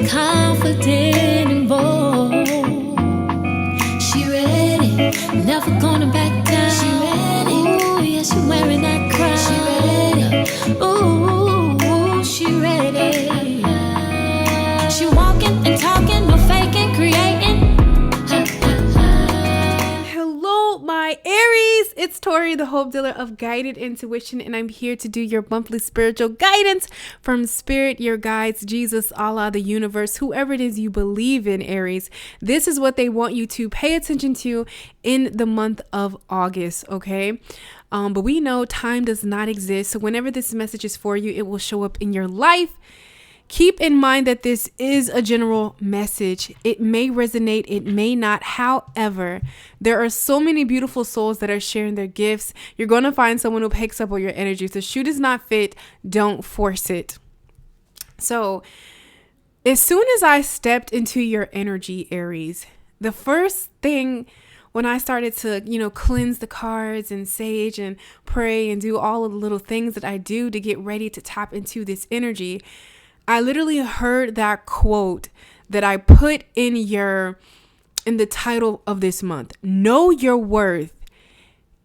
confident and bold. She ready, never gonna back down. She ready, ooh, yeah, she wearing that crown. She ready, ooh, she ready. She walking and talking, no faking, creating. Hello, my Aries. It's Tori, the Hope Dealer of Guided Intuition, and I'm here to do your monthly spiritual guidance from Spirit, your guides, Jesus, Allah, the universe, whoever it is you believe in, Aries. This is what they want you to pay attention to in the month of August, okay? But we know time does not exist, so whenever this message is for you, it will show up in your life. Keep in mind that this is a general message. It may resonate, it may not. However, there are so many beautiful souls that are sharing their gifts. You're going to find someone who picks up on your energy. So shoe does not fit. Don't force it. So as soon as I stepped into your energy, Aries, the first thing when I started to, cleanse the cards and sage and pray and do all of the little things that I do to get ready to tap into this energy, I literally heard that quote that I put in the title of this month. Know your worth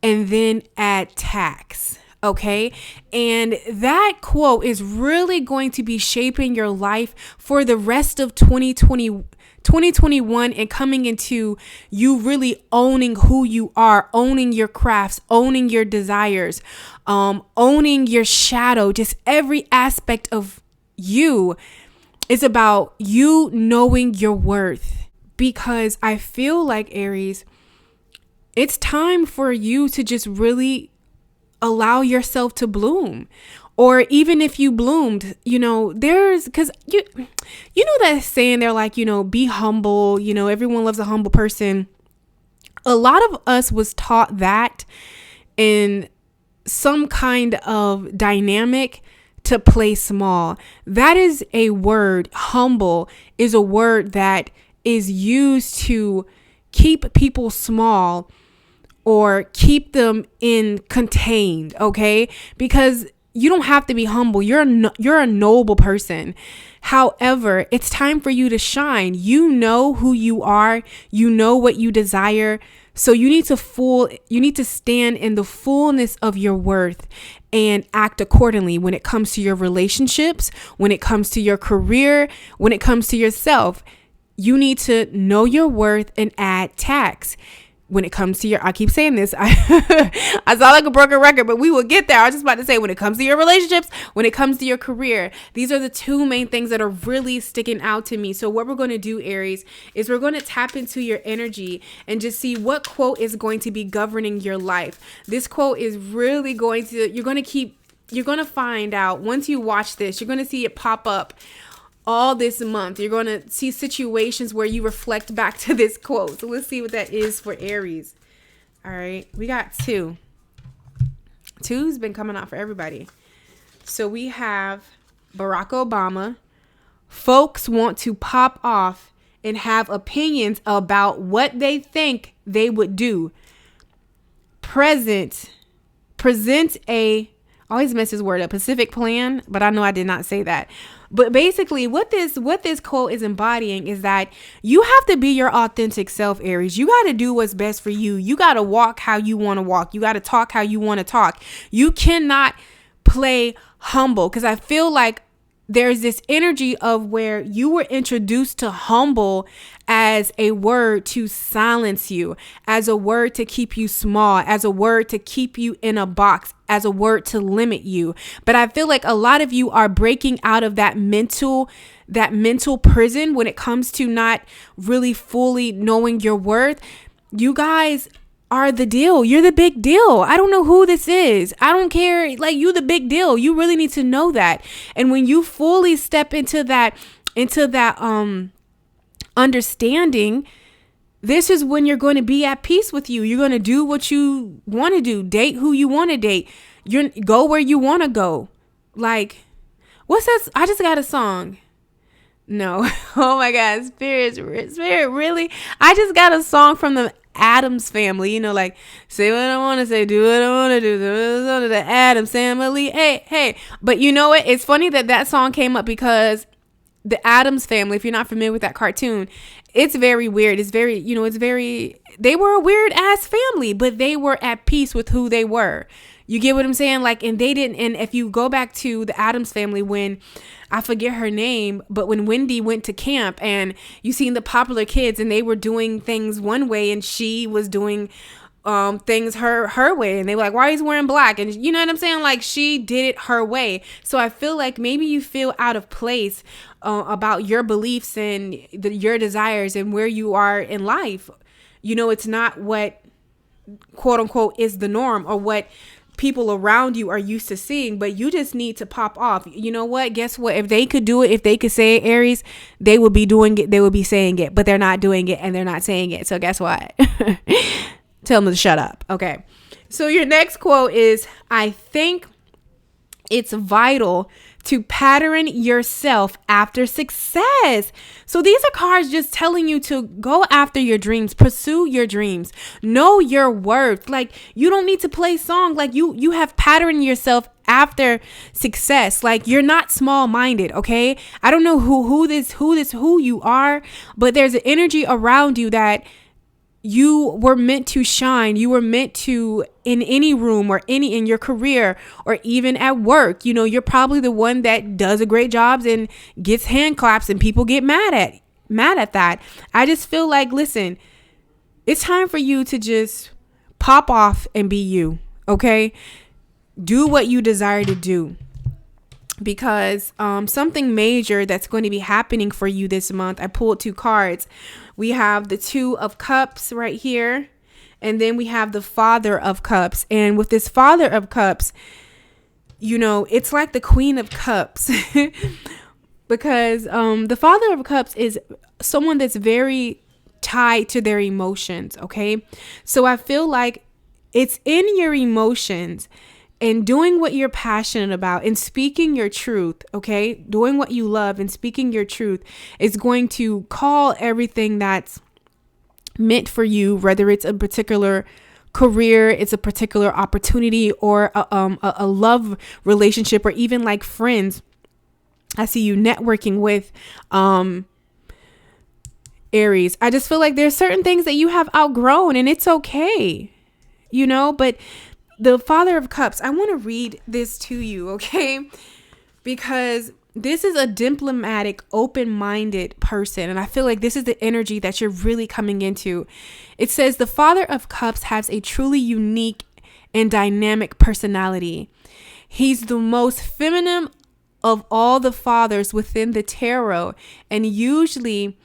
and then add tax. Okay. And that quote is really going to be shaping your life for the rest of 2021 and coming into you really owning who you are, owning your crafts, owning your desires, owning your shadow, just every aspect of you. Is about you knowing your worth, because I feel like, Aries, it's time for you to just really allow yourself to bloom. Or even if you bloomed, there's, because you know that saying, they're like, be humble, everyone loves a humble person. A lot of us was taught that in some kind of dynamic to play small. That is a word. Humble is a word that is used to keep people small or keep them contained. Okay. Because you don't have to be humble. You're a noble person. However, it's time for you to shine. You know who you are. You know what you desire. So you need to stand in the fullness of your worth and act accordingly when it comes to your relationships, when it comes to your career, when it comes to yourself. You need to know your worth and add tax. When it comes to I keep saying this, I sound like a broken record, but we will get there. I was just about to say, when it comes to your relationships, when it comes to your career, these are the two main things that are really sticking out to me. So what we're going to do, Aries, is we're going to tap into your energy and just see what quote is going to be governing your life. This quote is really you're going to find out once you watch this, you're going to see it pop up all this month. You're going to see situations where you reflect back to this quote. So let's see what that is for Aries. All right. We got two. Two's been coming out for everybody. So we have Barack Obama. Folks want to pop off and have opinions about what they think they would do. Present I always mess his word up, Pacific plan, but I know I did not say that. But basically what this quote is embodying is that you have to be your authentic self, Aries. You got to do what's best for you. You got to walk how you want to walk. You got to talk how you want to talk. You cannot play humble, because I feel like there's this energy of where you were introduced to humble as a word to silence you, as a word to keep you small, as a word to keep you in a box, as a word to limit you. But I feel like a lot of you are breaking out of that mental prison when it comes to not really fully knowing your worth. You guys are the deal. You're the big deal. I don't know who this is. I don't care. Like, you the big deal. You really need to know that. And when you fully step into that understanding, this is when you're going to be at peace with you. You're going to do what you want to do. Date who you want to date. Go where you want to go. Like, what's that? I just got a song. No. Oh my God. Spirit, really? I just got a song from the Addams family, like say what I want to say, do what I want to do, the Addams family. Hey. But you know what? It's funny that song came up because the Addams Family, if you're not familiar with that cartoon, it's very weird. It's very, they were a weird ass family, but they were at peace with who they were. You get what I'm saying? Like, and they didn't, and if you go back to the Addams Family, when, I forget her name, but when Wendy went to camp and you seen the popular kids and they were doing things one way and she was doing things her way, and they were like, why are you wearing black? And you know what I'm saying? Like, she did it her way. So I feel like maybe you feel out of place about your beliefs and your desires and where you are in life. It's not what quote unquote is the norm or what people around you are used to seeing, but you just need to pop off. You know what? Guess what? If they could do it, if they could say it, Aries, they would be doing it. They would be saying it, but they're not doing it and they're not saying it. So guess what? Tell them to shut up. Okay. So your next quote is, I think it's vital to pattern yourself after success. So these are cards just telling you to go after your dreams, pursue your dreams, know your worth. Like, you don't need to play song. Like, you have patterned yourself after success. Like, you're not small-minded. Okay. I don't know who you are, but there's an energy around you that you were meant to shine. You were meant to, in any room or in your career or even at work, you're probably the one that does a great job and gets hand claps and people get mad at that. I just feel like, listen, it's time for you to just pop off and be you. Okay. Do what you desire to do. Because something major that's going to be happening for you this month. I pulled 2 cards. We have the 2 of Cups right here. And then we have the Father of Cups. And with this Father of Cups, it's like the Queen of Cups. Because the Father of Cups is someone that's very tied to their emotions. Okay. So I feel like it's in your emotions and doing what you're passionate about and speaking your truth, okay? Doing what you love and speaking your truth is going to call everything that's meant for you, whether it's a particular career, it's a particular opportunity, or a love relationship, or even like friends. I see you networking with Aries. I just feel like there's certain things that you have outgrown and it's okay, but the Father of Cups, I want to read this to you, okay? Because this is a diplomatic, open-minded person. And I feel like this is the energy that you're really coming into. It says the Father of Cups has a truly unique and dynamic personality. He's the most feminine of all the fathers within the tarot, and usually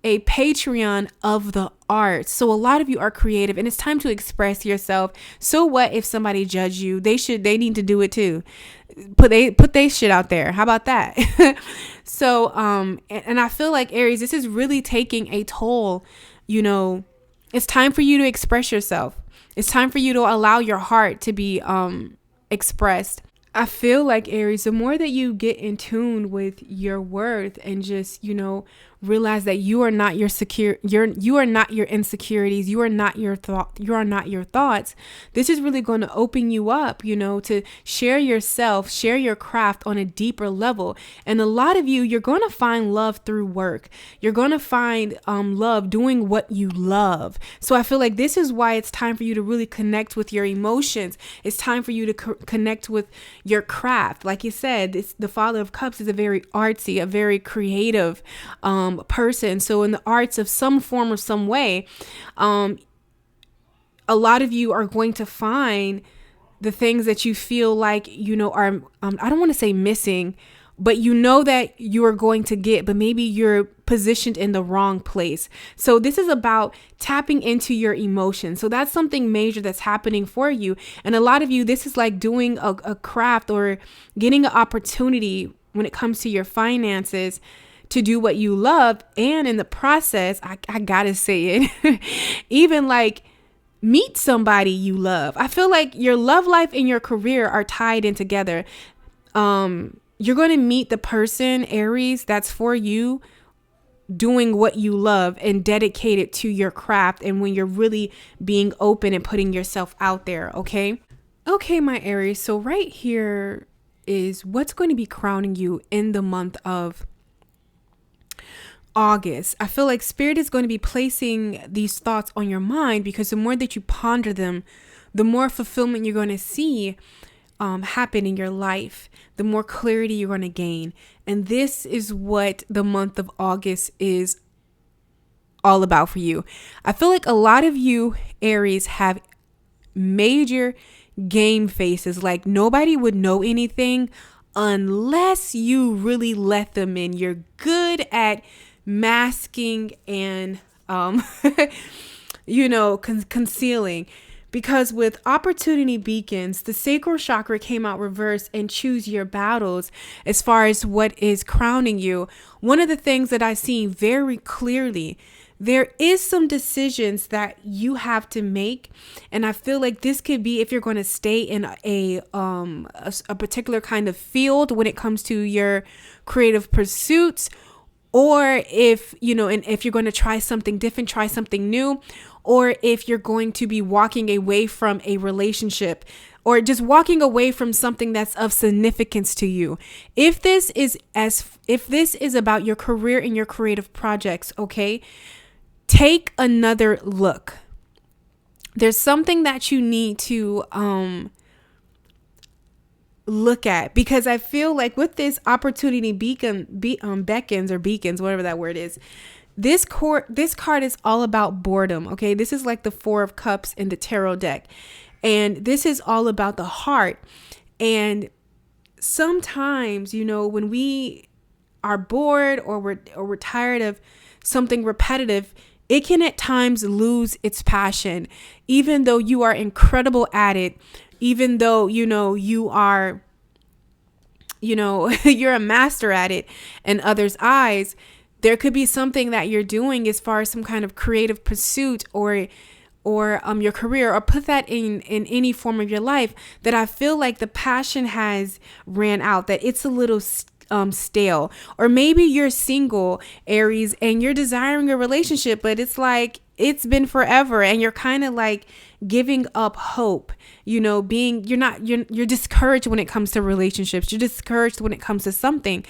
a patron of the arts. So a lot of you are creative and it's time to express yourself. So what if somebody judge you? They need to do it too. Put they shit out there. How about that? So, and I feel like, Aries, this is really taking a toll. It's time for you to express yourself. It's time for you to allow your heart to be, expressed. I feel like, Aries, the more that you get in tune with your worth and just, realize that you are not your you are not your insecurities, you are not your thoughts. This is really going to open you up, to share yourself, share your craft on a deeper level. And a lot of you're going to find love through work. You're going to find love doing what you love. So I feel like this is why it's time for you to really connect with your emotions. It's time for you to connect with your craft. Like you said, the Father of Cups is a very artsy, a very creative person. So in the arts of some form or some way, a lot of you are going to find the things that you feel like, are, I don't want to say missing, but that you are going to get, but maybe you're positioned in the wrong place. So this is about tapping into your emotions. So that's something major that's happening for you. And a lot of you, this is like doing a craft or getting an opportunity when it comes to your finances to do what you love. And in the process, I gotta say it, even like meet somebody you love. I feel like your love life and your career are tied in together. You're going to meet the person, Aries, that's for you, doing what you love and dedicated to your craft. And when you're really being open and putting yourself out there. Okay, my Aries. So right here is what's going to be crowning you in the month of August, I feel like Spirit is going to be placing these thoughts on your mind, because the more that you ponder them, the more fulfillment you're going to see happen in your life, the more clarity you're going to gain. And this is what the month of August is all about for you. I feel like a lot of you Aries have major game faces, like nobody would know anything unless you really let them in. You're good at masking and concealing, because with opportunity beacons, the sacral chakra came out reversed and choose your battles as far as what is crowning you. One of the things that I see very clearly, there is some decisions that you have to make. And I feel like this could be if you're going to stay in a particular kind of field when it comes to your creative pursuits, or if, and if you're going to try something different, try something new, or if you're going to be walking away from a relationship, or just walking away from something that's of significance to you. If this is about your career and your creative projects, okay, take another look. There's something that you need to look at, because I feel like with this opportunity beacons, whatever that word is, this card is all about boredom. Okay, this is like the 4 of Cups in the tarot deck, and this is all about the heart. And sometimes, when we are bored or we're tired of something repetitive, it can at times lose its passion, even though you are incredible at it, even though, you are, you're a master at it in others' eyes. There could be something that you're doing as far as some kind of creative pursuit or your career, or put that in any form of your life, that I feel like the passion has ran out, that it's a little stale. Or maybe you're single, Aries, and you're desiring a relationship, but it's like it's been forever, and you're kind of like giving up hope. You're discouraged when it comes to relationships. You're discouraged when it comes to something.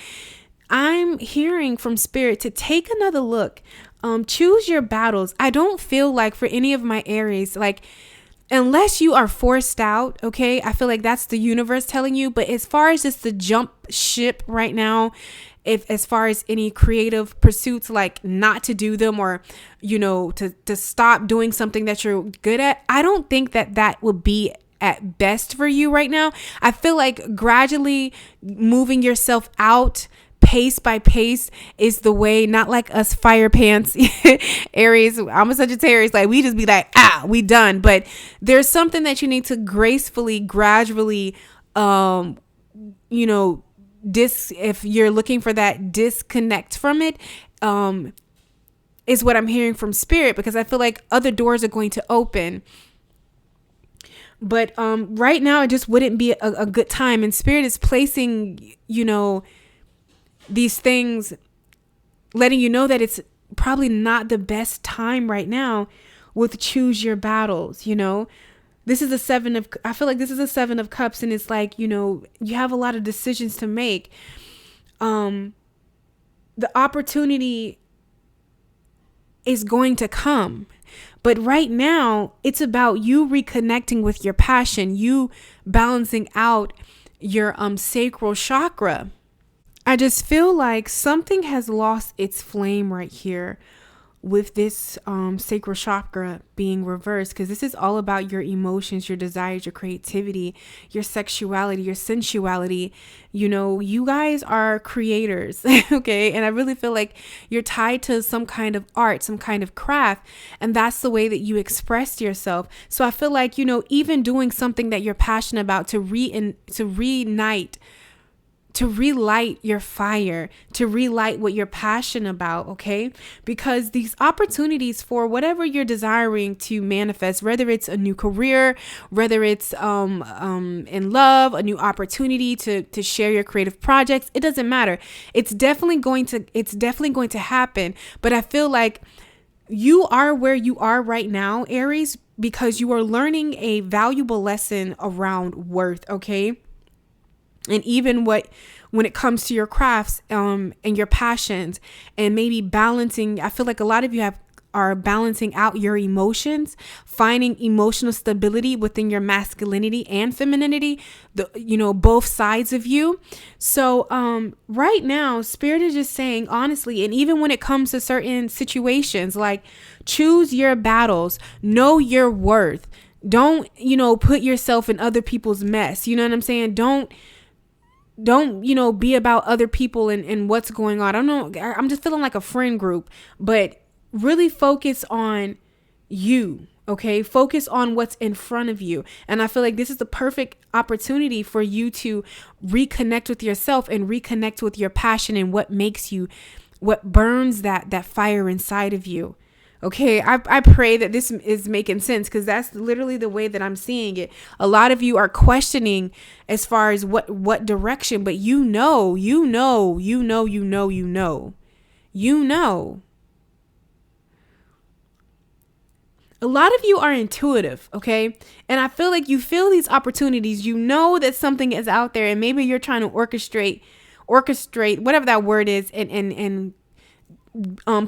I'm hearing from Spirit to take another look. Choose your battles. I don't feel like for any of my Aries, like, unless you are forced out, okay, I feel like that's the universe telling you. But as far as just the jump ship right now, as far as any creative pursuits, like not to do them, or, to stop doing something that you're good at, I don't think that would be at best for you right now. I feel like gradually moving yourself out, pace by pace, is the way. Not like us fire pants Aries. I'm a Sagittarius, like we just be like, we done. But there's something that you need to gracefully, gradually, if you're looking for that disconnect from it, is what I'm hearing from Spirit, because I feel like other doors are going to open. But right now it just wouldn't be a good time, and Spirit is placing, these things, letting you know that it's probably not the best time right now with choose your battles. This is I feel like this is a 7 of Cups, and it's like, you have a lot of decisions to make. The opportunity is going to come, but right now it's about you reconnecting with your passion, you balancing out your sacral chakra. I just feel like something has lost its flame right here with this sacral chakra being reversed, because this is all about your emotions, your desires, your creativity, your sexuality, your sensuality. You guys are creators, okay? And I really feel like you're tied to some kind of art, some kind of craft, and that's the way that you express yourself. So I feel like, even doing something that you're passionate about to relight your fire, to relight what you're passionate about, okay? Because these opportunities for whatever you're desiring to manifest, whether it's a new career, whether it's in love, a new opportunity to share your creative projects, it doesn't matter. It's definitely going to happen. But I feel like you are where you are right now, Aries, because you are learning a valuable lesson around worth, okay? And even when it comes to your crafts, and your passions, and maybe balancing, I feel like a lot of you are balancing out your emotions, finding emotional stability within your masculinity and femininity, both sides of you. So right now, Spirit is just saying, honestly, and even when it comes to certain situations, like, choose your battles, know your worth. Don't, put yourself in other people's mess. You know what I'm saying? Don't, be about other people and what's going on. I don't know. I'm just feeling like a friend group, but really focus on you. Okay. Focus on what's in front of you. And I feel like this is the perfect opportunity for you to reconnect with yourself and reconnect with your passion and what burns that fire inside of you. Okay, I pray that this is making sense, because that's literally the way that I'm seeing it. A lot of you are questioning as far as what direction, but you know. A lot of you are intuitive, okay? And I feel like you feel these opportunities. You know that something is out there, and maybe you're trying to orchestrate whatever that word is, and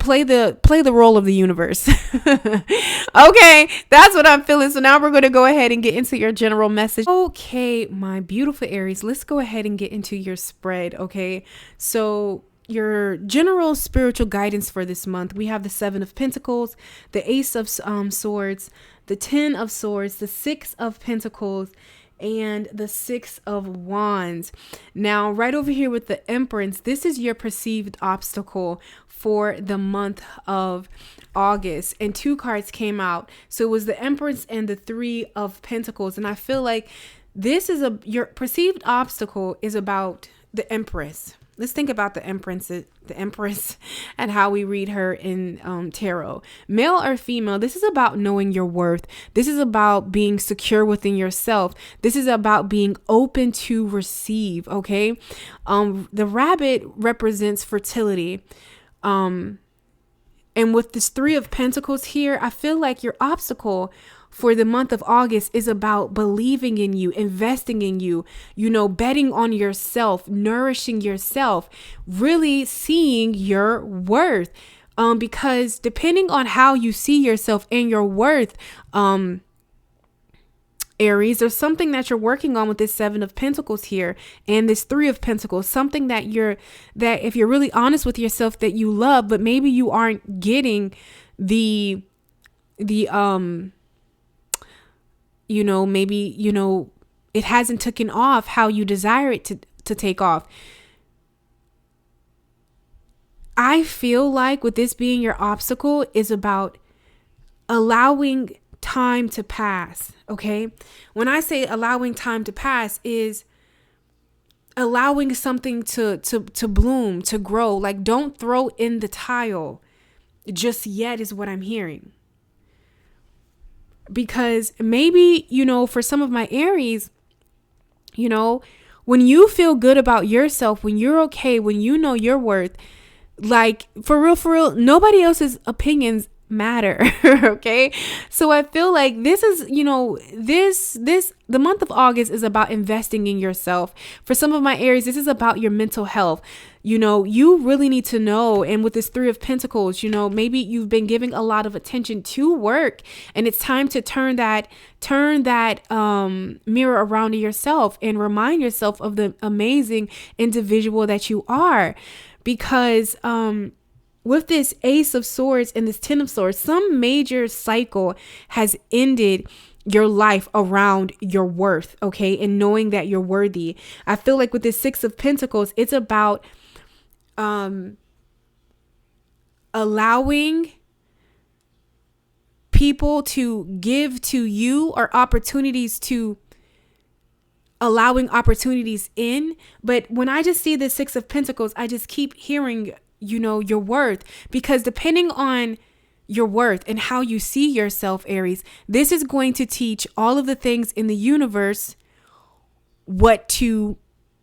play the role of the universe. Okay, that's what I'm feeling. So now we're going to go ahead and get into your general message. Okay, my beautiful Aries, let's go ahead and get into your spread. Okay, so your general spiritual guidance for this month, we have the 7 of Pentacles, the Ace of Swords, the 10 of Swords, the 6 of Pentacles, and the 6 of Wands. Now, right over here with the Empress, this is your perceived obstacle for the month of August, and 2 cards came out. So it was the Empress and the 3 of Pentacles. And I feel like this is your perceived obstacle is about the Empress. Let's think about the Empress and how we read her in tarot. Male or female, this is about knowing your worth. This is about being secure within yourself. This is about being open to receive, okay? The rabbit represents fertility. And with this 3 of Pentacles here, I feel like your obstacle for the month of August is about believing in you, investing in you, betting on yourself, nourishing yourself, really seeing your worth. Because depending on how you see yourself and your worth, Aries, there's something that you're working on with this 7 of Pentacles here and this 3 of Pentacles, something that if you're really honest with yourself, that you love, but maybe you aren't getting it hasn't taken off how you desire it to take off. I feel like with this being your obstacle is about allowing time to pass. Okay. When I say allowing time to pass, is allowing something to bloom, to grow. Like, don't throw in the towel just yet is what I'm hearing. Because maybe, for some of my Aries, when you feel good about yourself, when you're okay, when you know your worth, like, for real, nobody else's opinions matter. Okay. So I feel like this is, the month of August is about investing in yourself. For some of my Aries, this is about your mental health. You really need to know. And with this 3 of Pentacles, maybe you've been giving a lot of attention to work, and it's time to turn that mirror around to yourself and remind yourself of the amazing individual that you are. Because, with this Ace of Swords and this 10 of Swords, some major cycle has ended your life around your worth, okay? And knowing that you're worthy. I feel like with this 6 of Pentacles, it's about allowing people to give to you, or allowing opportunities in. But when I just see the 6 of Pentacles, I just keep hearing your worth, because depending on your worth and how you see yourself, Aries, this is going to teach all of the things in the universe what to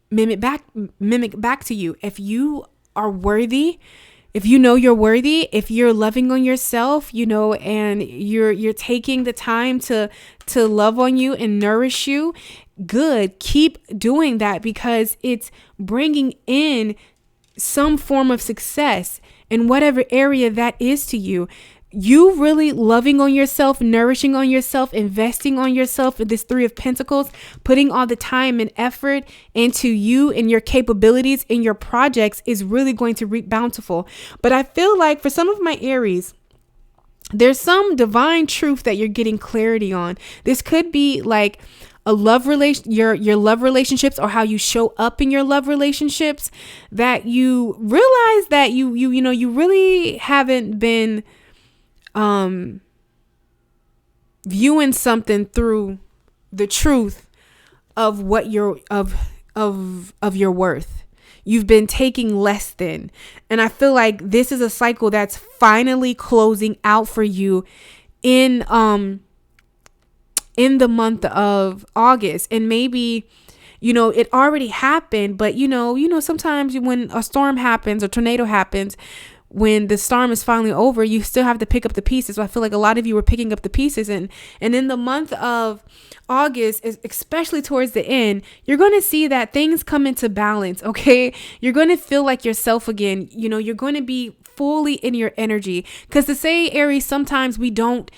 mimic back to you. If you are worthy, if you know you're worthy, if you're loving on yourself, and you're taking the time to love on you and nourish you, good. Keep doing that because it's bringing in some form of success in whatever area that is to you. You really loving on yourself, nourishing on yourself, investing on yourself in this Three of Pentacles, putting all the time and effort into you and your capabilities and your projects is really going to reap bountiful. But I feel like for some of my Aries, there's some divine truth that you're getting clarity on. This could be like a love relation, your love relationships, or how you show up in your love relationships, that you realize that you really haven't been viewing something through the truth of what your of your worth. You've been taking less than. And I feel like this is a cycle that's finally closing out for you in the month of August. And maybe, it already happened, but sometimes when a storm happens or tornado happens, when the storm is finally over, you still have to pick up the pieces. So I feel like a lot of you were picking up the pieces, and in the month of August, especially towards the end, you're going to see that things come into balance. Okay. You're going to feel like yourself again. You're going to be fully in your energy, because to say, Aries, sometimes we don't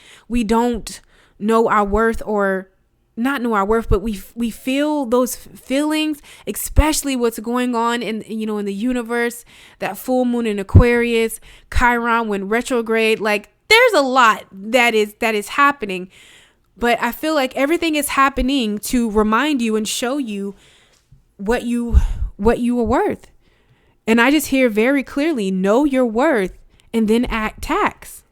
know our worth, or not know our worth, but we feel those feelings, especially what's going on in the universe, that full moon in Aquarius, Chiron when retrograde, like there's a lot that is happening. But I feel like everything is happening to remind you and show you what you are worth. And I just hear very clearly, know your worth and then act tax.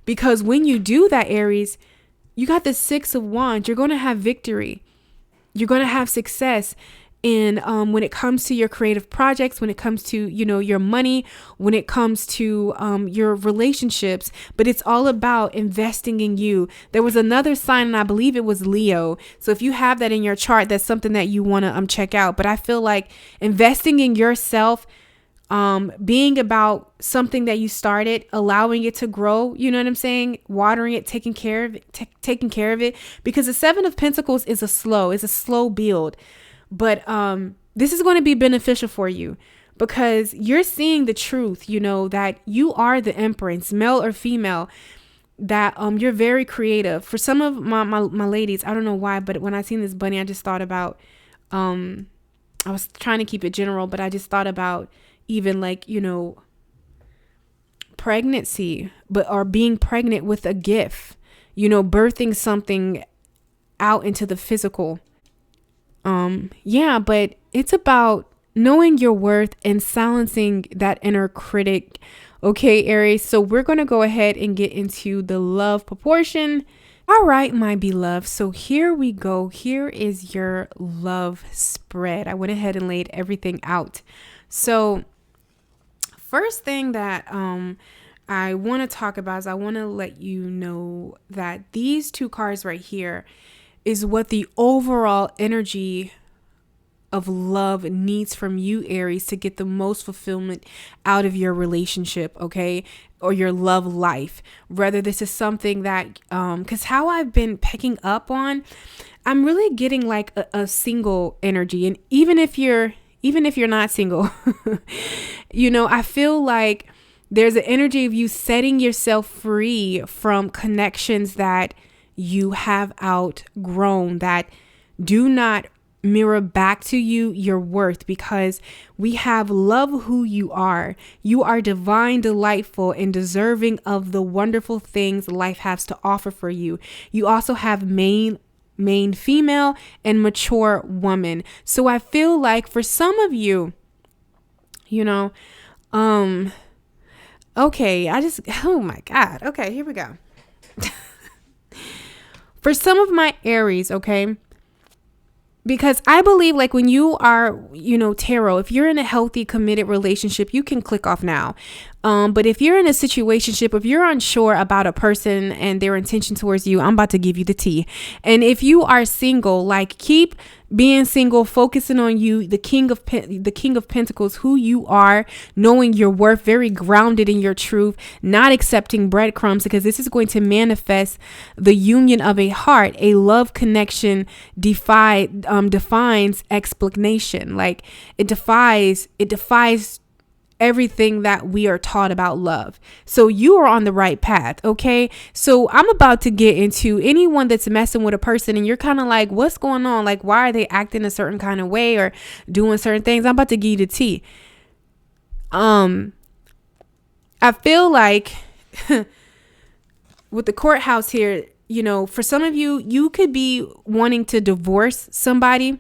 Because when you do that, Aries, you got the Six of Wands. You're going to have victory. You're going to have success in when it comes to your creative projects, when it comes to, your money, when it comes to your relationships. But it's all about investing in you. There was another sign, and I believe it was Leo. So if you have that in your chart, that's something that you want to check out. But I feel like investing in yourself, being about something that you started, allowing it to grow, you know what I'm saying? Watering it, taking care of it, because the Seven of Pentacles is a slow build. But this is going to be beneficial for you, because you're seeing the truth, that you are the Empress, male or female, that you're very creative. For some of my ladies, I don't know why, but when I seen this bunny, I just thought about, I was trying to keep it general, but I just thought about even like, pregnancy, or being pregnant with a gift, birthing something out into the physical. But it's about knowing your worth and silencing that inner critic. Okay, Aries. So we're going to go ahead and get into the love proportion. All right, my beloved. So here we go. Here is your love spread. I went ahead and laid everything out. So first thing that I want to talk about is I want to let you know that these two cards right here is what the overall energy of love needs from you, Aries, to get the most fulfillment out of your relationship, okay, or your love life. Whether this is something that, because how I've been picking up on, I'm really getting like a single energy. And even if you're not single, I feel like there's an energy of you setting yourself free from connections that you have outgrown, that do not mirror back to you your worth, because we have love who you are. You are divine, delightful, and deserving of the wonderful things life has to offer for you. You also have main female and mature woman. So I feel like for some of you, oh my God. Okay, here we go. For some of my Aries, okay, because I believe like when you are, tarot, if you're in a healthy, committed relationship, you can click off now. But if you're in a situationship, if you're unsure about a person and their intention towards you, I'm about to give you the tea. And if you are single, like, keep being single, focusing on you, the king of pentacles, who you are, knowing your worth, very grounded in your truth, not accepting breadcrumbs, because this is going to manifest the union of a heart. A love connection defines explanation. Like, it defies everything that we are taught about love. So you are on the right path. Okay. So I'm about to get into anyone that's messing with a person and you're kind of like, what's going on? Like, why are they acting a certain kind of way or doing certain things? I'm about to give you the tea. I feel like with the courthouse here, for some of you, you could be wanting to divorce somebody.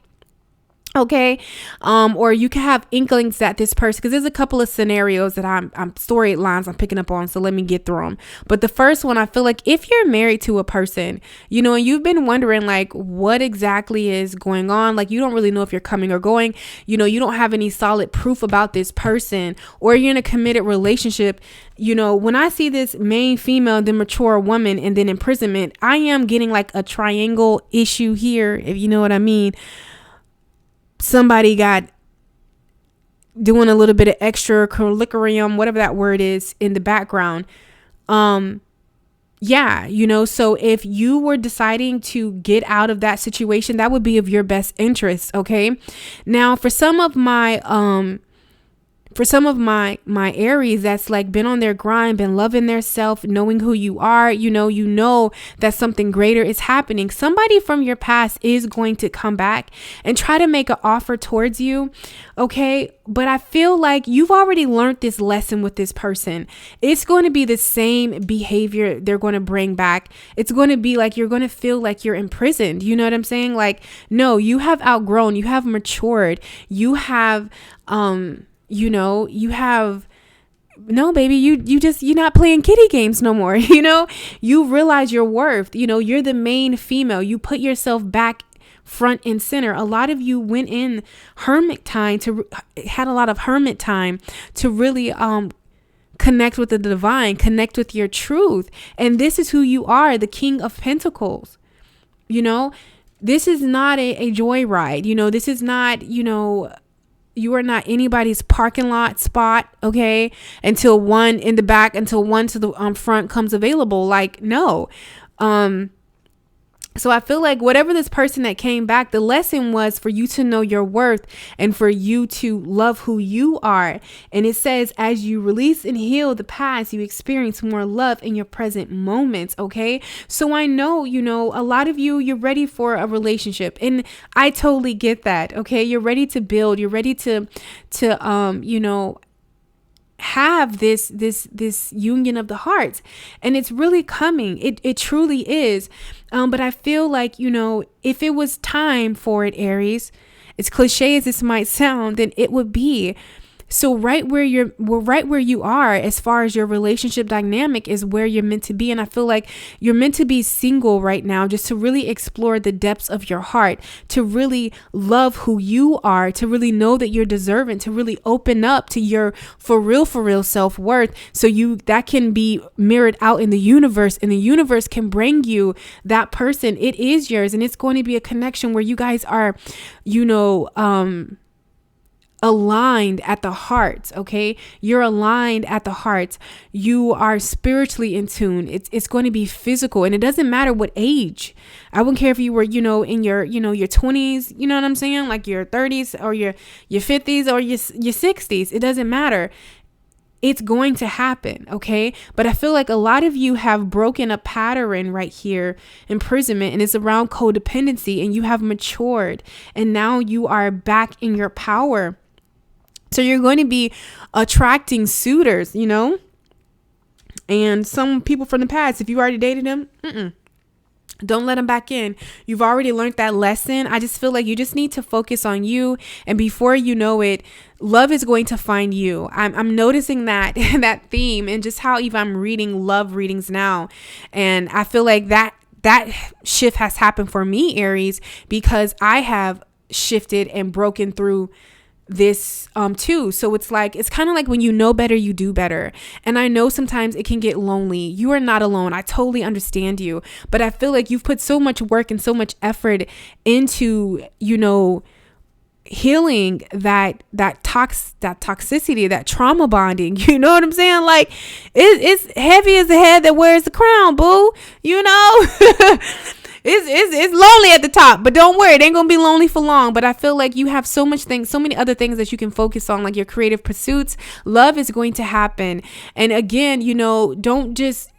Okay. Or you can have inklings that this person, because there's a couple of scenarios that I'm storylines I'm picking up on. So let me get through them. But the first one, I feel like if you're married to a person, and you've been wondering like what exactly is going on, like you don't really know if you're coming or going, you don't have any solid proof about this person, or you're in a committed relationship. When I see this main female, then mature woman, and then imprisonment, I am getting like a triangle issue here, if you know what I mean. Somebody got doing a little bit of extracurriculum, whatever that word is, in the background. So if you were deciding to get out of that situation, that would be of your best interest. Okay. Now, for some of my Aries that's like been on their grind, been loving their self, knowing who you are, you know that something greater is happening. Somebody from your past is going to come back and try to make an offer towards you. Okay. But I feel like you've already learned this lesson with this person. It's going to be the same behavior they're going to bring back. It's going to be like, you're going to feel like you're imprisoned. You know what I'm saying? Like, no, you have outgrown, you have matured, you have, no, baby, you're not playing kiddie games no more. You realize your worth. You're the main female. You put yourself back front and center. A lot of you went in had a lot of hermit time to really, connect with the divine, connect with your truth. And this is who you are, the King of Pentacles. This is not a joyride. This is not, you are not anybody's parking lot spot, okay, until one in the back, until one to the front comes available. Like, no. So I feel like whatever this person that came back, the lesson was for you to know your worth and for you to love who you are. And it says, as you release and heal the past, you experience more love in your present moments. Okay. So I know, a lot of you're ready for a relationship, and I totally get that. Okay. You're ready to build, you're ready to have this union of the hearts, and it's really coming. It truly is. But I feel like, if it was time for it, Aries, as cliche as this might sound, then it would be. So right where you are as far as your relationship dynamic is where you're meant to be. And I feel like you're meant to be single right now, just to really explore the depths of your heart, to really love who you are, to really know that you're deserving, to really open up to your for real self-worth. So that can be mirrored out in the universe, and the universe can bring you that person. It is yours, and it's going to be a connection where you guys are, aligned at the heart. Okay. You're aligned at the heart. You are spiritually in tune. It's going to be physical, and it doesn't matter what age. I wouldn't care if you were, in your, your 20s, you know what I'm saying? Like your 30s or your 50s or your 60s. It doesn't matter. It's going to happen. Okay. But I feel like a lot of you have broken a pattern right here, imprisonment, and it's around codependency, and you have matured, and now you are back in your power. So you're going to be attracting suitors, and some people from the past, if you already dated them, don't let them back in. You've already learned that lesson. I just feel like you just need to focus on you. And before you know it, love is going to find you. I'm noticing that theme, and just how even I'm reading love readings now. And I feel like that shift has happened for me, Aries, because I have shifted and broken through this too. So it's like, it's kind of like when you know better, you do better. And I know sometimes it can get lonely. You are not alone. I totally understand you, but I feel like you've put so much work and so much effort into, healing that toxicity, that trauma bonding. You know what I'm saying? Like it's heavy as the head that wears the crown, boo. It's lonely at the top, but don't worry, it ain't gonna be lonely for long. But I feel like you have so many other things that you can focus on, like your creative pursuits. Love is going to happen. And again, don't just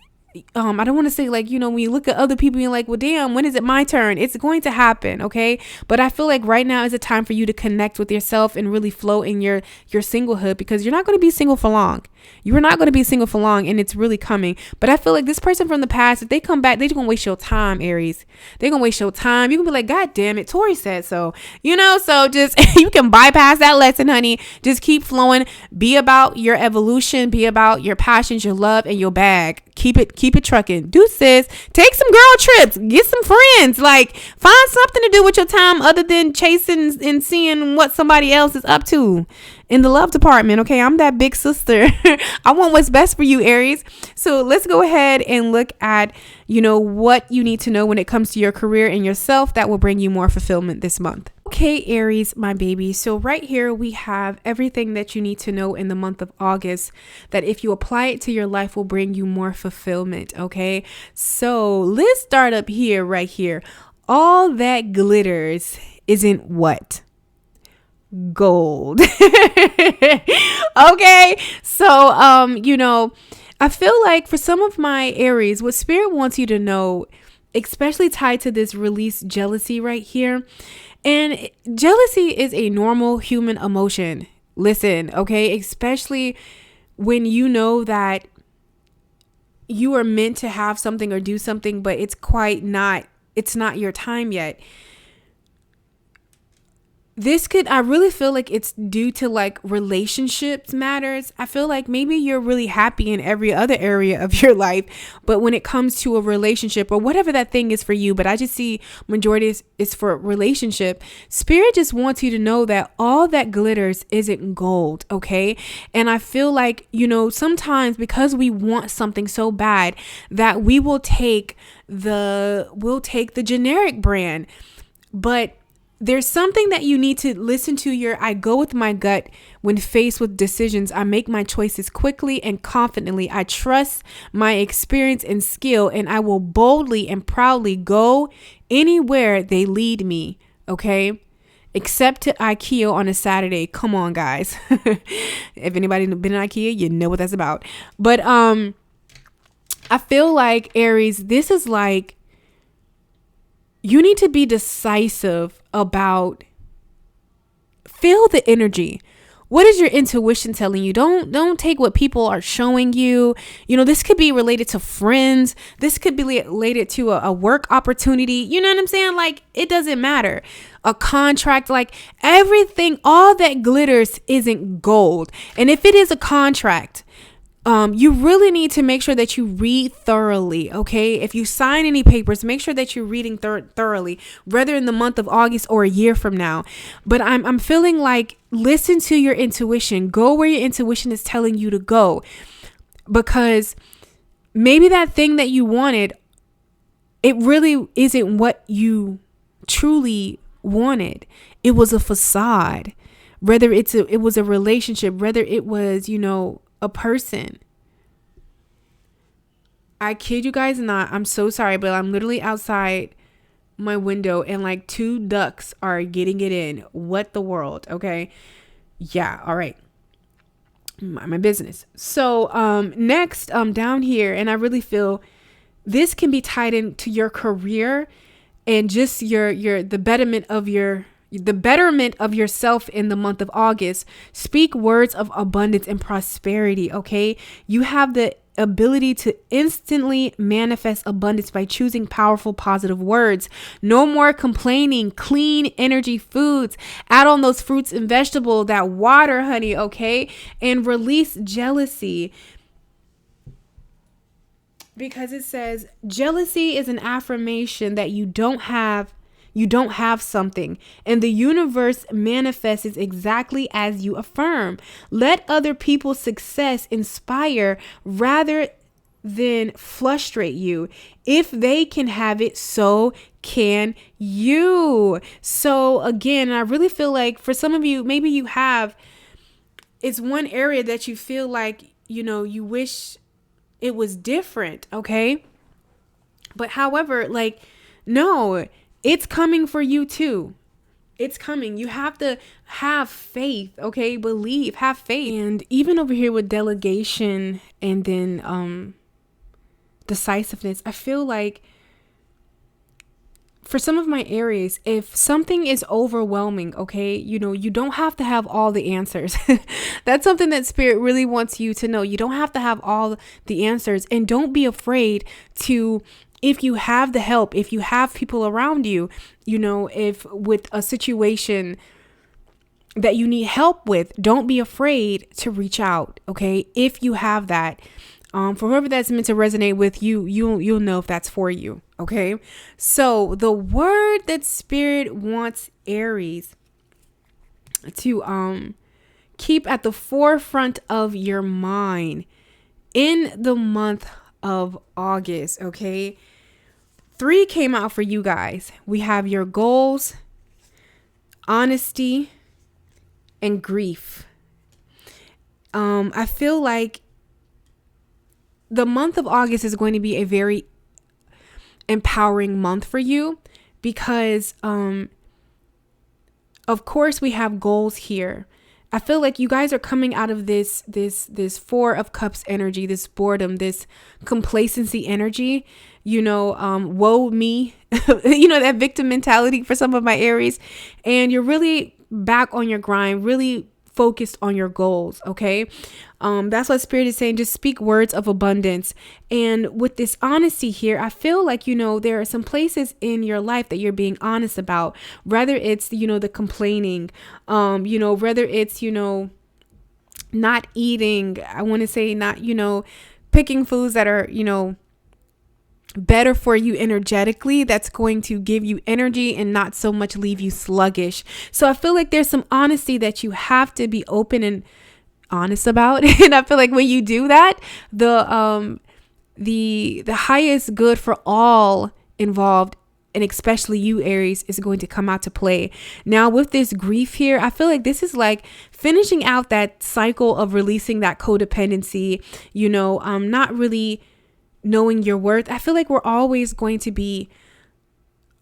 I don't want to say like, when you look at other people, you're like, well, damn, when is it my turn? It's going to happen. Okay. But I feel like right now is a time for you to connect with yourself and really flow in your singlehood, because you're not going to be single for long. You are not going to be single for long, and it's really coming. But I feel like this person from the past, if they come back, they're going to waste your time, Aries. They're going to waste your time. You can be like, God damn it, Tori said so. So just, you can bypass that lesson, honey. Just keep flowing. Be about your evolution. Be about your passions, your love, and your bag. Keep it trucking. Deuces. Take some girl trips. Get some friends. Like, find something to do with your time other than chasing and seeing what somebody else is up to in the love department. Okay, I'm that big sister. I want what's best for you, Aries. So let's go ahead and look at, what you need to know when it comes to your career and yourself that will bring you more fulfillment this month. Okay, Aries, my baby. So right here we have everything that you need to know in the month of August that if you apply it to your life will bring you more fulfillment. Okay, so let's start up here, right here. All that glitters isn't what? Gold. Okay, so I feel like for some of my Aries, what Spirit wants you to know, especially tied to this release jealousy right here, and jealousy is a normal human emotion. Listen, okay, especially when you know that you are meant to have something or do something, but it's not your time yet. I really feel like it's due to like relationships matters. I feel like maybe you're really happy in every other area of your life, but when it comes to a relationship or whatever that thing is for you, but I just see majority is for relationship. Spirit just wants you to know that all that glitters isn't gold. Okay. And I feel like, sometimes because we want something so bad that we'll take the generic brand, but there's something that you need to listen to. I go with my gut when faced with decisions. I make my choices quickly and confidently. I trust my experience and skill, and I will boldly and proudly go anywhere they lead me. Okay. Except to IKEA on a Saturday. Come on, guys. If anybody been in IKEA, you know what that's about. But I feel like, Aries, this is like, you need to be decisive about, feel the energy. What is your intuition telling you? Don't take what people are showing you. This could be related to friends. This could be related to a work opportunity. You know what I'm saying? Like, it doesn't matter. A contract, like everything, all that glitters isn't gold. And if it is a contract, you really need to make sure that you read thoroughly. Okay. If you sign any papers, make sure that you're reading thoroughly, whether in the month of August or a year from now. But I'm feeling like, listen to your intuition, go where your intuition is telling you to go, because maybe that thing that you wanted, it really isn't what you truly wanted. It was a facade, whether it was a relationship, whether it was, a person. I kid you guys not. I'm so sorry, but I'm literally outside my window and like 2 ducks are getting it in. What the world? Okay. Yeah. All right. Mind my business. So, next, down here, and I really feel this can be tied into your career and just the betterment of yourself in the month of August. Speak words of abundance and prosperity. Okay. You have the ability to instantly manifest abundance by choosing powerful, positive words. No more complaining. Clean energy foods. Add on those fruits and vegetables, that water, honey. Okay. And release jealousy. Because it says jealousy is an affirmation that you don't have You don't have something, and the universe manifests exactly as you affirm. Let other people's success inspire rather than frustrate you. If they can have it, so can you. So again, I really feel like for some of you, maybe you have, it's one area that you feel like, you wish it was different. Okay. But however, like, no, it's coming for you too. It's coming. You have to have faith. Okay. Believe, have faith. And even over here with delegation and then, decisiveness, I feel like for some of my Aries, if something is overwhelming, okay, you don't have to have all the answers. That's something that Spirit really wants you to know. You don't have to have all the answers, and don't be afraid to, if you have the help, if you have people around you, if with a situation that you need help with, don't be afraid to reach out. Okay. If you have that, for whoever that's meant to resonate with you, you'll know if that's for you. Okay. So the word that Spirit wants Aries to keep at the forefront of your mind in the month of August. Okay. 3 came out for you guys. We have your goals, honesty, and grief. I feel like the month of August is going to be a very empowering month for you because, of course, we have goals here. I feel like you guys are coming out of this 4 of Cups energy, this boredom, this complacency energy, woe me, that victim mentality for some of my Aries. And you're really back on your grind, really focused on your goals. Okay. That's what Spirit is saying. Just speak words of abundance. And with this honesty here, I feel like, there are some places in your life that you're being honest about, whether it's, the complaining, whether it's, not eating, I want to say not, picking foods that are, better for you energetically, that's going to give you energy and not so much leave you sluggish. So I feel like there's some honesty that you have to be open and honest about. And I feel like when you do that, the highest good for all involved, and especially you, Aries, is going to come out to play. Now with this grief here, I feel like this is like finishing out that cycle of releasing that codependency, not really knowing your worth. I feel like we're always going to be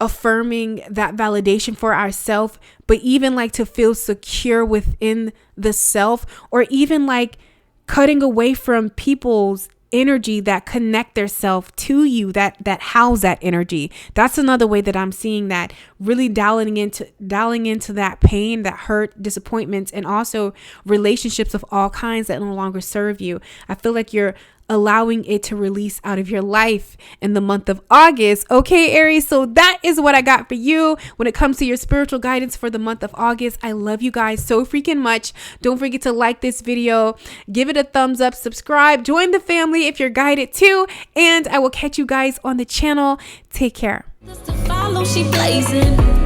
affirming that validation for ourselves, but even like to feel secure within the self, or even like cutting away from people's energy that connect their self to you, that house that energy. That's another way that I'm seeing that, really dialing into that pain, that hurt, disappointments, and also relationships of all kinds that no longer serve you. I feel like you're allowing it to release out of your life in the month of August. Okay, Aries. So that is what I got for you when it comes to your spiritual guidance for the month of August. I love you guys so freaking much. Don't forget to like this video, give it a thumbs up, subscribe, join the family if you're guided too, and I will catch you guys on the channel. Take care. Just to follow, she blazing.